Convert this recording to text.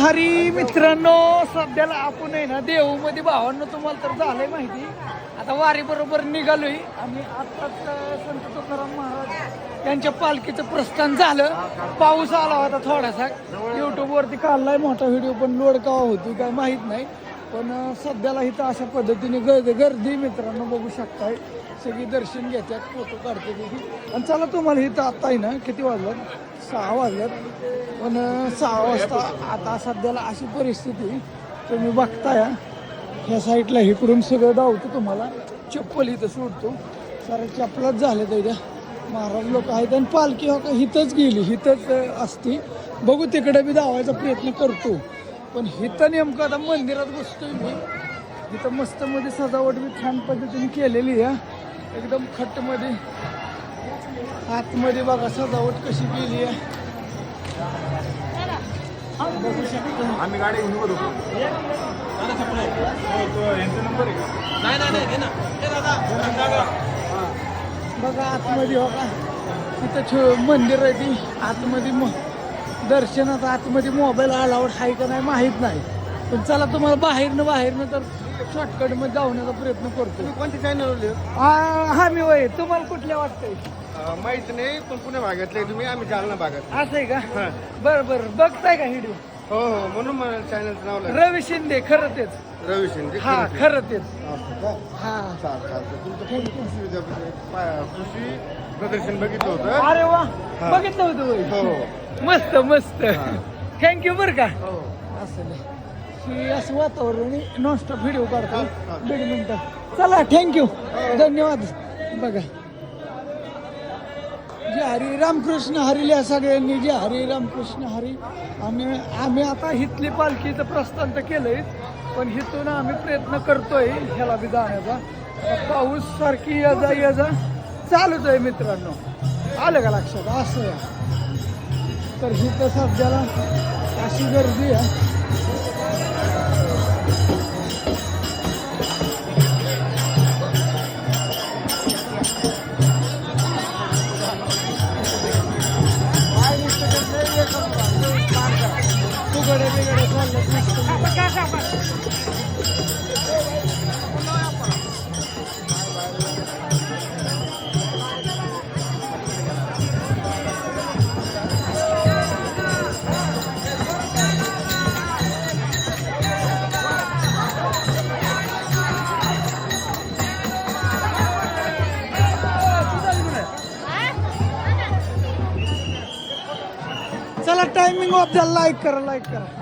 हरी मित्रांनो, सध्याला आपण आहे ना देहूमध्ये भावांनो, तुम्हाला तर झालंय माहिती. आता वारी बरोबर निघालोय आणि आताच संत तुकाराम महाराज यांच्या पालखीचं प्रस्थान झालं. पाऊस आला होता थोडासा, युट्यूबवरती काढलाय मोठा व्हिडिओ, पण लोड केव्हा होती काय माहीत नाही. पण सध्याला इथं अशा पद्धतीने गर्दी मित्रांनो बघू शकताय. सगळी दर्शन घेतात, फोटो काढते तिथे. आणि चला तुम्हाला इथं आता आहे ना किती वाजलं, 6 वाजल्यात. पण 6 वाजता आता सध्याला अशी परिस्थिती तुम्ही बघताय. ह्या साईडला इकडून सगळं धावतो, तुम्हाला चप्पल इथं सोडतो. सारे चप्पलच झाले तर महाराज लोक आहेत. आणि पालखी हो का हिथंच गेली, हिथंच असती. बघू तिकडे बी धावायचा प्रयत्न करतो. पण हिथं नेमकं आता मंदिरात बसतोय मी. इथं मस्त मध्ये सजावट बी छान पद्धतीने केलेली आहे, एकदम खट्टमध्ये. आतमध्ये बघा सजावट कशी केली आहे, बघू शकतो. आम्ही गाडी घेऊन बघू. बघा आतमध्ये हो का, तिथं मंदिर आहे ती आतमध्ये. दर्शनात आतमध्ये मोबाईल अलाउड आहे का नाही माहीत नाही. पण चला तुम्हाला बाहेरनं तर शॉर्टकट मध्ये जाण्याचा प्रयत्न करतो. कोणत्या चॅनलवर? हा मी वय. तुम्हाला कुठल्या वाटतंय माहित नाही, पण पुणे भागातले तुम्ही, आम्ही जालना भागात. असं आहे का? बरं बघताय का व्हिडिओ? हो हो, म्हणून मला चॅनलचं नाव लागलं. रवी शिंदे, खरं तेच. रवी शिंदे. हा खरं तेच. हा चालतं. तुमचं कृषी प्रदर्शन बघितलं होतं. अरे वा, बघितलं होतं वय. हो मस्त थँक्यू बरं का. हो. असं नाही की असं वातावरण नॉनस्टॉप व्हिडिओ काढतो. 1.5 मिनिटं. चला थँक्यू, धन्यवाद. बघा, जे हरी रामकृष्ण हरी लिहा सगळ्यांनी, जे हरी रामकृष्ण हरी. आम्ही आता हिथली पालखीचं प्रस्थान तर केलंय, पण हिथून आम्ही प्रयत्न करतोय ह्याला बी जाण्याचा. पाऊस सारखी ये जा चालूच आहे मित्रांनो, आलं का लक्षात? असं आहे. तर हिथं सध्याला अशी गर्दी आहे. बिगडे चला टायमिंग ऑफ द्या. लाईक करा.